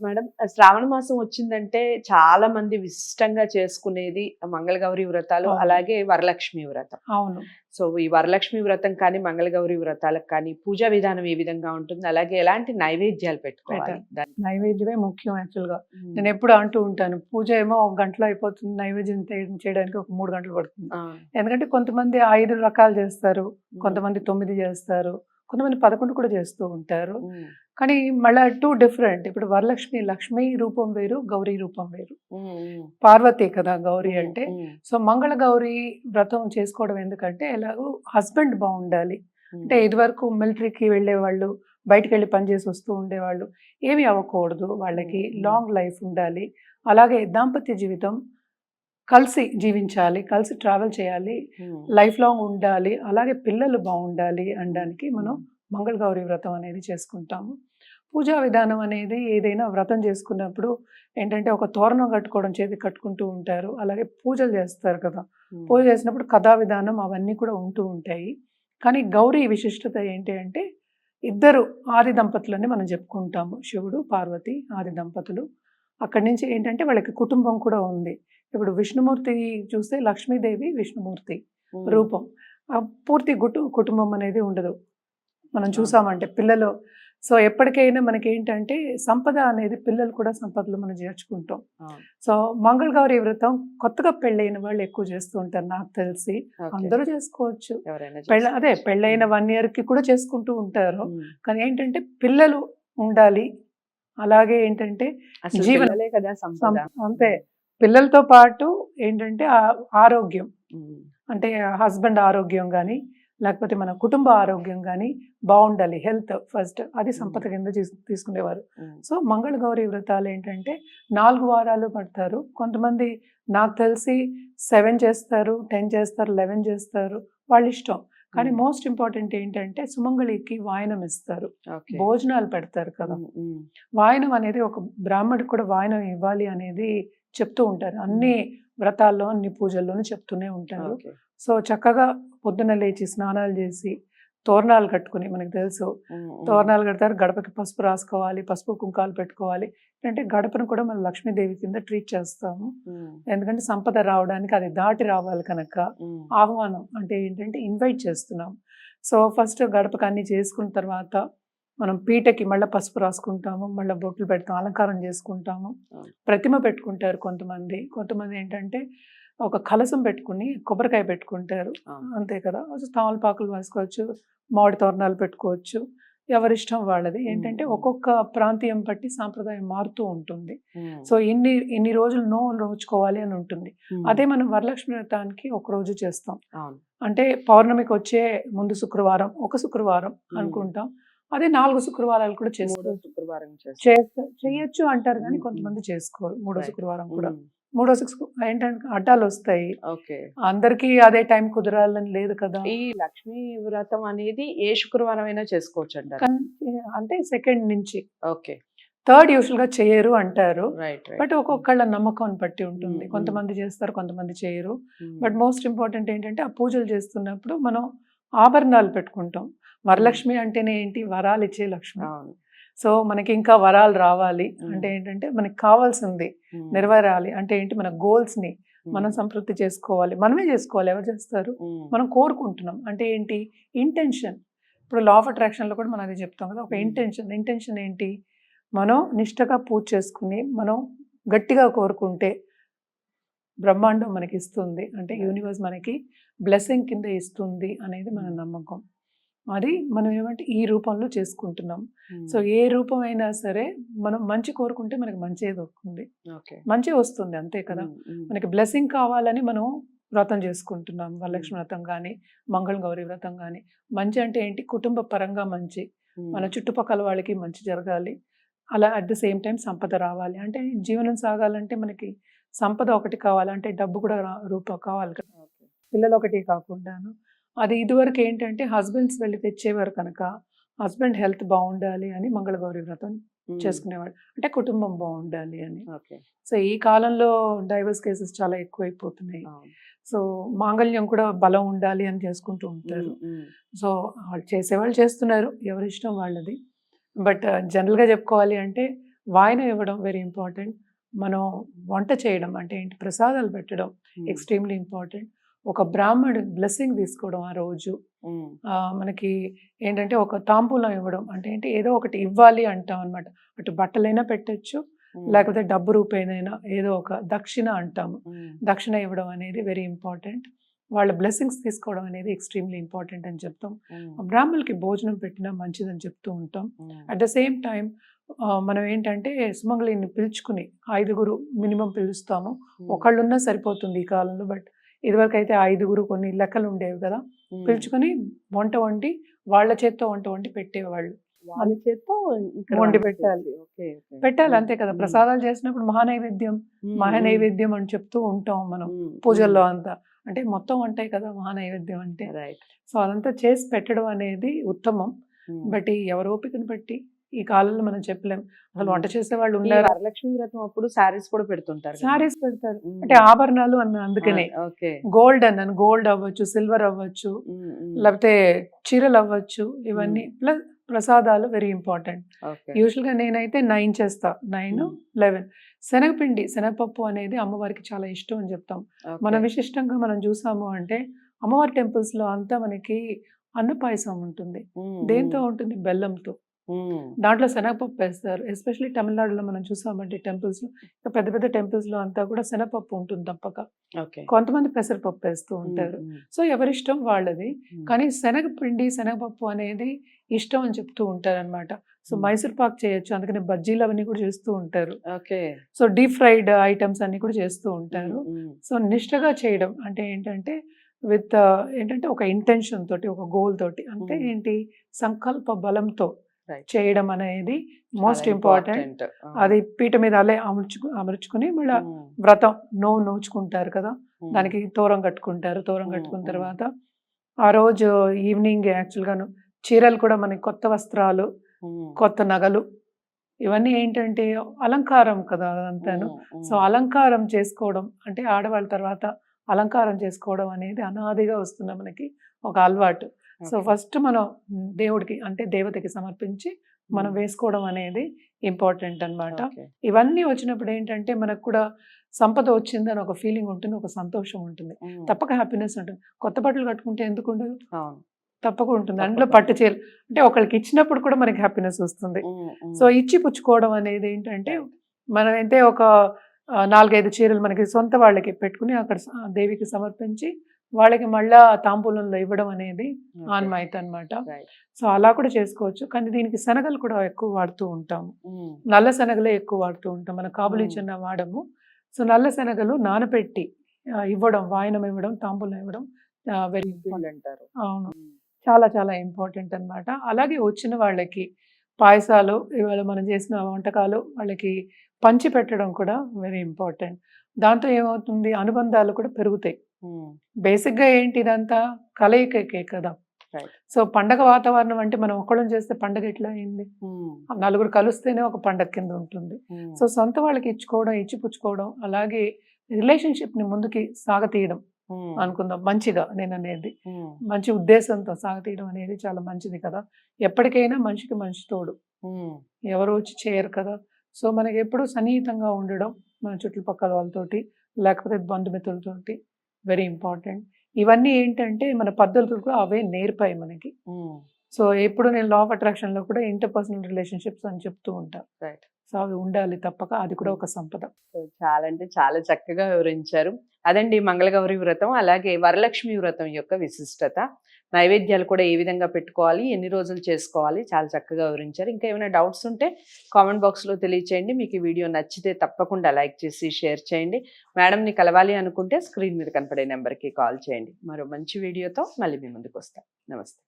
Madam శ్రావణ మాసం వచ్చిందంటే చాలా మంది ఇష్టంగా చేసుకునేది మంగళగౌరి వ్రతాలు, అవును. అలాగే వరలక్ష్మి వ్రతం. అవును. సో, ఈ వరలక్ష్మి వ్రతం కానీ, మంగళగౌరి వ్రతాలకు కానీ పూజా విధానం ఏ విధంగా ఉంటుంది? అలాగే ఎలాంటి నైవేద్యాలు పెట్టుకోవాలి బెటర్. దానికి? నైవేద్యమే ముఖ్యం యాక్చువల్‌గా. హ్మ్. నేనెప్పుడు అంటూ ఉంటాను. పూజ ఏమో ఒక గంటలో అయిపోతుంది. నైవేద్యం చేయడానికి ఒక 3 గంటలు పడుతుంది. ఆ! ఎందుకంటే కొంతమంది 5 రకాలు చేస్తారు. హ్మ్. కొంతమంది 9 చేస్తారు. కొంతమంది 11 కూడా చేస్తూ ఉంటారు. హ్మ్. కానీ మళ్ళా 2 డిఫరెంట్. ఇప్పుడు వరలక్ష్మి, లక్ష్మి రూపం వేరు, గౌరీ రూపం వేరు. హ్మ్. హ్మ్. పార్వతి కదా గౌరి హ్మ్. అంటే. హ్మ్. సో, మంగళగౌరి వ్రతం చేసుకోవడం ఎందుకంటే ఎలాగో హస్బెండ్ బావుండాలి. అంటే హ్మ్. ఇదివరకు మిలిటరీకి వెళ్ళేవాళ్ళు, బయటికెళ్ళి పని చేసి వస్తూ ఉండేవాళ్ళు. ఏమీ అవ్వకూడదు. వాళ్ళకి హ్మ్. హ్మ్. లాంగ్ లైఫ్ ఉండాలి. అలాగే దాంపత్య జీవితం కలిసి జీవించాలి. కలిసి ట్రావెల్ చేయాలి. హ్మ్. లైఫ్ లాంగ్ ఉండాలి. అలాగే పిల్లలు బావుండాలి హ్మ్. అనడానికి మనం హ్మ్. మంగళగౌరి వ్రతం అనేది చేసుకుంటాము. పూజా విధానం అనేది ఏదైనా వ్రతం చేసుకున్నప్పుడు ఏంటంటే ఒక తోరణం కట్టుకోవడం చేతికి కట్టుకుంటూ ఉంటారు. అలాగే పూజలు చేస్తారు కదా! హ్మ్. పూజ చేసినప్పుడు కథా విధానం అవన్నీ కూడా ఉంటూ ఉంటాయి. కానీ గౌరీ విశిష్టత ఏంటి అంటే ఇద్దరు ఆది దంపతులని మనం చెప్పుకుంటాము. శివుడు, పార్వతి ఆది దంపతులు. అక్కడి నుంచి ఏంటంటే వాళ్ళకి కుటుంబం కూడా ఉంది. ఇప్పుడు విష్ణుమూర్తి చూస్తే లక్ష్మీదేవి, విష్ణుమూర్తి హ్మ్. రూపం. పూర్తి కుటుంబం అనేది ఉండదు. మనం అవును. చూసామంటే పిల్లలు సో, ఎప్పటికైనా మనకేంటంటే సంపద అనేది పిల్లలు కూడా సంపదలో మనం చేర్చుకుంటాం. అవును. సో, మంగళగౌరి వ్రతం కొత్తగా పెళ్ళైన వాళ్ళు ఎక్కువ చేస్తూ ఉంటారు నాకు తెలిసి. ఓకే. అందరూ చేసుకోవచ్చు. ఎవరైనా చేసుకోవచ్చు. పెళ్ళైన హ్మ్. 1 ఇయర్‌కి కూడా చేసుకుంటూ ఉంటారు. హ్మ్. కానీ ఏంటంటే పిల్లలు ఉండాలి. అలాగే ఏంటంటే అసలు జీవనం పిల్లలే కదా సం సంపద. అంతే. హ్మ్. పిల్లలతో పాటు ఏంటంటే ఆరోగ్యం. హ్మ్. అంటే హస్బెండ్ ఆరోగ్యం గాని, లేకపోతే మన కుటుంబ ఆరోగ్యం గాని బావుండాలి. Health first. అది హ్మ్. సంపద కింద తీసుకునేవారు. హ్మ్. సో, మంగళగౌరి వ్రతాలేంటంటే 4 వారాలు పడతారు. కొంతమంది నాకు తెలిసి 7 చేస్తారు, 10 చేస్తారు, 11 చేస్తారు. వాళ్ళిష్టం. కానీ హ్మ్. మోస్ట్ ఇంపార్టెంట్ ఏంటంటే సుమంగళికి వాయనం ఇస్తారు. ఓకే. భోజనాలు పెడతారు కదా! హ్మ్. హ్మ్. వాయనం అనేది ఒక బ్రాహ్మడికి కూడా వాయనం ఇవ్వాలి అనేది చెప్తూ ఉంటారు. హ్మ్. అన్ని వ్రతాల్లో, అన్ని పూజల్లోనూ చెప్తూనే ఉంటారు. ఓకే. సో, చక్కగా పొద్దున్న లేచి స్నానాలు చేసి, తోరణాలు కట్టుకొని మనకు తెలుసు. హ్మ్. హ్మ్. తోరణాలు కడతారు. గడపకి పసుపు రాసుకోవాలి. పసుపు, కుంకాలు పెట్టుకోవాలి. అంటే గడపను కూడా మనం లక్ష్మీదేవి కింద ట్రీట్ చేస్తాము. హ్మ్. ఎందుకంటే సంపద రావడానికి అది దాటి రావాలి కనుక హ్మ్. ఆహ్వానం అంటే ఏంటంటే ఇన్వైట్ చేస్తున్నాం. సో, ఫస్ట్ గడపకి అన్నీ చేసుకున్న తర్వాత మనం పీటకి మళ్ళా పసుపు రాసుకుంటాము. మళ్ళా బొట్లు పెడతాం. అలంకారం చేసుకుంటాము. అవును. ప్రతిమ పెట్టుకుంటారు కొంతమంది. కొంతమంది ఏంటంటే ఒక కలశం పెట్టుకొని కొబ్బరికాయ పెట్టుకుంటారు. అవును. అంతే కదా! తమలపాకులు వేసుకోవచ్చు. మామిడి తోరణాలు పెట్టుకోవచ్చు. ఎవరిష్టం వాళ్ళది. హ్మ్. ఏంటంటే హ్మ్. ఒక్కొక్క ప్రాంతీయం బట్టి సాంప్రదాయం మారుతూ ఉంటుంది. హ్మ్. సో, ఇన్ని రోజులు నోచుకోవాలి అని ఉంటుంది. హ్మ్. అదే మనం వరలక్ష్మి వ్రతానికి ఒకరోజు చేస్తాం. అవును. అంటే పౌర్ణమికొచ్చే ముందు శుక్రవారం, ఒక శుక్రవారం హ్మ్. అనుకుంటాం. అదే 4 శుక్రవారాలు కూడా మూడో చేసుకోవచ్చు. శుక్రవారం చేస్తారు. హ్మ్. చెయ్యొచ్చు అంటారు గానీ హ్మ్. హ్మ్. కొంతమంది చేసుకోరు. మూడో రైట్. శుక్రవారం కూడా. హ్మ్. మూడో ఏంటంటే అడ్డాలొస్తాయి. ఓకే. అందరికీ అదే టైం కుదరాలని లేదు కదా! ఈ లక్ష్మీ వ్రతం అనేది ఏ శుక్రవారం అయినా చేసుకోవచ్చంటారా? కానీ అంటే సెకండ్ నుంచి. ఓకే. థర్డ్ యూజువల్‌గా చెయ్యరు అంటారు. రైట్. రైట్. బట్ హ్మ్. ఒక్కొక్కళ్ళ నమ్మకాన్ని బట్టి హ్మ్. ఉంటుంది. హ్మ్. కొంతమంది చేస్తారు, కొంతమంది చేయరు. హ్మ్. బట్ మోస్ట్ ఇంపార్టెంట్ ఏంటంటే ఆ పూజలు చేస్తున్నప్పుడు మనం ఆభరణాలు పెట్టుకుంటాం. హ్మ్. వరలక్ష్మి అంటేనే ఏంటి? వరాలిచ్చే లక్ష్మి. అవును. సో, మనకింకా వరాలు రావాలి హ్మ్. అంటే ఏంటంటే మనకి కావాల్సింది హ్మ్. నెరవేరాలి అంటే ఏంటి? మన గోల్స్‌ని మనం హ్మ్. సంతృప్తి చేసుకోవాలి. మనమే చేసుకోవాలి. ఎవరు చేస్తారు? హ్మ్. మనం కోరుకుంటున్నాం. అంటే ఏంటి? ఇంటెన్షన్. ఇప్పుడు లా ఆఫ్ అట్రాక్షన్‌లో కూడా మనం అది చెప్తాం కదా! ఒక హ్మ్. ఇంటెన్షన్. ఇంటెన్షన్ ఏంటి? మనం నిష్టగా పూజ చేసుకొని, మనం గట్టిగా కోరుకుంటే బ్రహ్మాండం మనకిస్తుంది. అంటే రైట్. యూనివర్స్ మనకి బ్లెస్సింగ్ కింద ఇస్తుంది అనేది మన హ్మ్. నమ్మకం. అది మనం ఏమంటే ఈ రూపంలో చేసుకుంటున్నాం. సో, హ్మ్. ఏ రూపమైనా సరే మనం మంచి కోరుకుంటే మనకి మంచే దొరుకుతుంది. ఓకే. మంచే వస్తుంది అంతే కదా! హ్మ్. హ్మ్. మనకి బ్లెస్సింగ్ కావాలని మనం వ్రతం చేసుకుంటున్నాం. హ్మ్. వరలక్ష్మి వ్రతం గాని, మంగళగౌరి వ్రతం గాని. మంచి అంటే ఏంటి? కుటుంబ పరంగా మంచి. హ్మ్. మన చుట్టుపక్కల వాళ్ళకి మంచి జరగాలి. అలా అట్ ద సేమ్ టైమ్ సంపద రావాలి. అంటే జీవనం సాగాలంటే మనకి సంపద ఒకటి కావాలి. అంటే డబ్బు కూడా రూపం కావాలి కదా! ఓకే. పిల్లలొకటే కాకుండాను. అది ఇదివరకేంటంటే హస్బెండ్స్ వెళ్లి తెచ్చేవారు కనుక, హస్బెండ్ హెల్త్ బావుండాలి అని మంగళగౌరి వ్రతం హ్మ్. చేసుకునేవాడు. అంటే కుటుంబం బావుండాలి అని. ఓకే. సో, ఈ కాలంలో డైవర్స్ కేసెస్ చాలా ఎక్కువైపోతున్నాయి. అవును. సో, మాంగళ్యం కూడా బలం ఉండాలి అని చేసుకుంటూ ఉంటారు. హ్మ్. హ్మ్. సో, వాళ్ళు చేసేవాళ్ళు చేస్తున్నారు. ఎవరిష్టం వాళ్ళది. బట్ జనరల్‌గా చెప్పుకోవాలి అంటే వాయనం ఇవ్వడం వెరీ ఇంపార్టెంట్. మనం వంట చేయడం అంటే ఏంటి, ప్రసాదాలు పెట్టడం ఎక్స్ట్రీమ్లీ ఇంపార్టెంట్. ఒక బ్రాహ్మణుడి బ్లెస్సింగ్ తీసుకోవడం ఆ రోజు. మనకి ఏంటంటే ఒక తాంబూలం ఇవ్వడం అంటే ఏంటి, ఏదో ఒకటి ఇవ్వాలి అంటాం అనమాట. అటు బట్టలైనా పెట్టచ్చు, లేకపోతే డబ్బు రూపేనైనా ఏదో ఒక దక్షిణ అంటాము. దక్షిణ ఇవ్వడం అనేది వెరీ ఇంపార్టెంట్. వాళ్ళ బ్లెస్సింగ్స్ తీసుకోవడం అనేది ఎక్స్ట్రీమ్లీ ఇంపార్టెంట్ అని చెప్తాం. బ్రాహ్మణులకి భోజనం పెట్టినా మంచిదని చెప్తూ ఉంటాం. అట్ ద సేమ్ టైం మనం ఏంటంటే సుమంగళిని పిలుచుకుని 5గురు మినిమం పిలుస్తాము. ఒకళ్ళున్నా సరిపోతుంది ఈ కాలంలో. బట్ ఇదివరకు అయితే 5గురు కొన్ని లెక్కలు ఉండేవి కదా, పిలుచుకొని వంట వండి వాళ్ళ చేత్తో వంట వండి పెట్టేవాళ్ళు. వాళ్ళ చేత్తో వండి పెట్టాలి. పెట్టాలి అంతే కదా. ప్రసాదాలు చేసినప్పుడు మహానైవేద్యం అని చెప్తూ ఉంటాం మనం పూజల్లో అంతా. అంటే మొత్తం వంటాయి కదా మహానైవేద్యం అంటే. సో అదంతా చేసి పెట్టడం అనేది ఉత్తమం. బట్ ఎవరు ఓపికను బట్టి ఈ కాలంలో మనం చెప్పలేం. అసలు వంట చేసే వాళ్ళు ఉన్నారు. వరలక్ష్మి వ్రతం అప్పుడు సారీస్ కూడా పెడుతుంటారు. సారీస్ పెడతారు అంటే ఆభరణాలు అందుకనే గోల్డ్ అన్నాను. గోల్డ్ అవ్వచ్చు, సిల్వర్ అవ్వచ్చు, లేకపోతే చీరలు అవ్వచ్చు. ఇవన్నీ ప్లస్ ప్రసాదాలు వెరీ ఇంపార్టెంట్. యూజువల్గా నేనైతే 9 చేస్తా, 9, 11. శనగపిండి, శనగపప్పు అనేది అమ్మవారికి చాలా ఇష్టం అని చెప్తాం. మన విశిష్టంగా మనం చూసాము అంటే అమ్మవారి టెంపుల్స్ లో అంతా మనకి అన్న పాయసం ఉంటుంది. దేంతో ఉంటుంది? బెల్లంతో. దాంట్లో శనగపప్పు వేస్తారు. ఎస్పెషల్లీ తమిళనాడులో మనం చూసామంటే టెంపుల్స్ లో, పెద్ద పెద్ద టెంపుల్స్ లో అంతా కూడా శనగపప్పు ఉంటుంది తప్పక. కొంతమంది పెసరపప్పు వేస్తూ ఉంటారు. సో ఎవరిష్టం వాళ్ళది. కానీ శనగపిండి, శనగపప్పు అనేది ఇష్టం అని చెప్తూ ఉంటారు అనమాట. సో మైసూర్ పాక్ చేయొచ్చు, అందుకని బజ్జీలు అవన్నీ కూడా చేస్తూ ఉంటారు. సో డీప్ ఫ్రైడ్ ఐటమ్స్ అన్ని కూడా చేస్తూ ఉంటారు. సో నిష్టగా చేయడం అంటే ఏంటంటే విత్ ఏంటంటే ఒక ఇంటెన్షన్ తోటి, ఒక గోల్ తోటి, అంటే ఏంటి, సంకల్ప బలంతో చేయడం అనేది మోస్ట్ ఇంపార్టెంట్. అది పీట మీద అలే అమర్చుకుని మళ్ళీ వ్రతం నోచుకుంటారు కదా, దానికి తోరం కట్టుకుంటారు. తోరం కట్టుకున్న తర్వాత ఆ రోజు ఈవినింగ్ యాక్చువల్గాను చీరలు కూడా మనకి కొత్త వస్త్రాలు, కొత్త నగలు, ఇవన్నీ ఏంటంటే అలంకారం కదా అదంతాను. సో అలంకారం చేసుకోవడం అంటే ఆడవాళ్ళ తర్వాత అలంకారం చేసుకోవడం అనేది అనాదిగా వస్తున్న మనకి ఒక అలవాటు. సో ఫస్ట్ మనం దేవుడికి అంటే దేవతకి సమర్పించి మనం వేసుకోవడం అనేది ఇంపార్టెంట్ అన్నమాట. ఇవన్నీ వచ్చినప్పుడు ఏంటంటే మనకు కూడా సంపద వచ్చిందని ఒక ఫీలింగ్ ఉంటుంది, ఒక సంతోషం ఉంటుంది, తప్పక హ్యాపీనెస్ ఉంటుంది. కొత్త బట్టలు కట్టుకుంటే ఎందుకు ఉండదు? తప్పకుండా ఉంటుంది. అందులో పట్టు చీరలు అంటే ఒకరికి ఇచ్చినప్పుడు కూడా మనకి హ్యాపీనెస్ వస్తుంది. సో ఇచ్చి పుచ్చుకోవడం అనేది ఏంటంటే మనం అయితే ఒక 4-5 చీరలు మనకి సొంత వాళ్ళకి పెట్టుకుని అక్కడ దేవికి సమర్పించి వాళ్ళకి మళ్ళా తాంబూలంలో ఇవ్వడం అనేది ఆన్మాయితీ అన్నమాట. సో అలా కూడా చేసుకోవచ్చు. కానీ దీనికి శనగలు కూడా ఎక్కువ వాడుతూ ఉంటాము. నల్ల శనగలే ఎక్కువ వాడుతూ ఉంటాం. మన కాబులి చిన్న వాడము. సో నల్ల శనగలు నానబెట్టి ఇవ్వడం, వాయనం ఇవ్వడం, తాంబూలం ఇవ్వడం వెరీ ఇంపార్టెంట్ అంటారు. అవును, చాలా చాలా ఇంపార్టెంట్ అన్నమాట. అలాగే వచ్చిన వాళ్ళకి పాయసాలు, ఇవాళ మనం చేసిన వంటకాలు వాళ్ళకి పంచి పెట్టడం కూడా వెరీ ఇంపార్టెంట్. దాంతో ఏమవుతుంది, అనుబంధాలు కూడా పెరుగుతాయి. బేసిక్గా ఏంటి, ఇదంతా కలయికకే కదా. సో పండగ వాతావరణం అంటే మనం ఒక్కళ్ళం చేస్తే పండగ ఎట్లా అయింది? నలుగురు కలిస్తేనే ఒక పండగ కింద ఉంటుంది. సో సొంత వాళ్ళకి ఇచ్చుకోవడం, ఇచ్చిపుచ్చుకోవడం, అలాగే రిలేషన్షిప్ ని ముందుకి సాగతీయడం అనుకుందాం మంచిగా. నేను అనేది మంచి ఉద్దేశంతో సాగతీయడం అనేది చాలా మంచిది కదా. ఎప్పటికైనా మనిషికి మనిషి తోడు, ఎవరు వచ్చి చేయరు కదా. సో మనకి ఎప్పుడు సన్నిహితంగా ఉండడం మన చుట్టుపక్కల వాళ్ళతోటి, లేకపోతే బంధుమిత్రులతోటి వెరీ ఇంపార్టెంట్. ఇవన్నీ ఏంటంటే మన పద్ధతులు కూడా అవే నేర్పాయి మనకి. సో ఎప్పుడు నేను లా ఆఫ్ అట్రాక్షన్ లో కూడా ఇంటర్పర్సనల్ రిలేషన్షిప్స్ అని చెప్తూ ఉంటాను. సో అవి ఉండాలి తప్పక, అది కూడా ఒక సంపద. చాలా అంటే చాలా చక్కగా వివరించారు. అదండి మంగళగౌరి వ్రతం, అలాగే వరలక్ష్మి వ్రతం యొక్క విశిష్టత, నైవేద్యాలు కూడా ఏ విధంగా పెట్టుకోవాలి, ఎన్ని రోజులు చేసుకోవాలి, చాలా చక్కగా వివరించారు. ఇంకా ఏమైనా డౌట్స్ ఉంటే కామెంట్ బాక్స్లో తెలియచేయండి. మీకు ఈ వీడియో నచ్చితే తప్పకుండా లైక్ చేసి షేర్ చేయండి. మేడంని కలవాలి అనుకుంటే స్క్రీన్ మీద కనపడే నెంబర్కి కాల్ చేయండి. మరో మంచి వీడియోతో మళ్ళీ మీ ముందుకు వస్తాం. నమస్తే.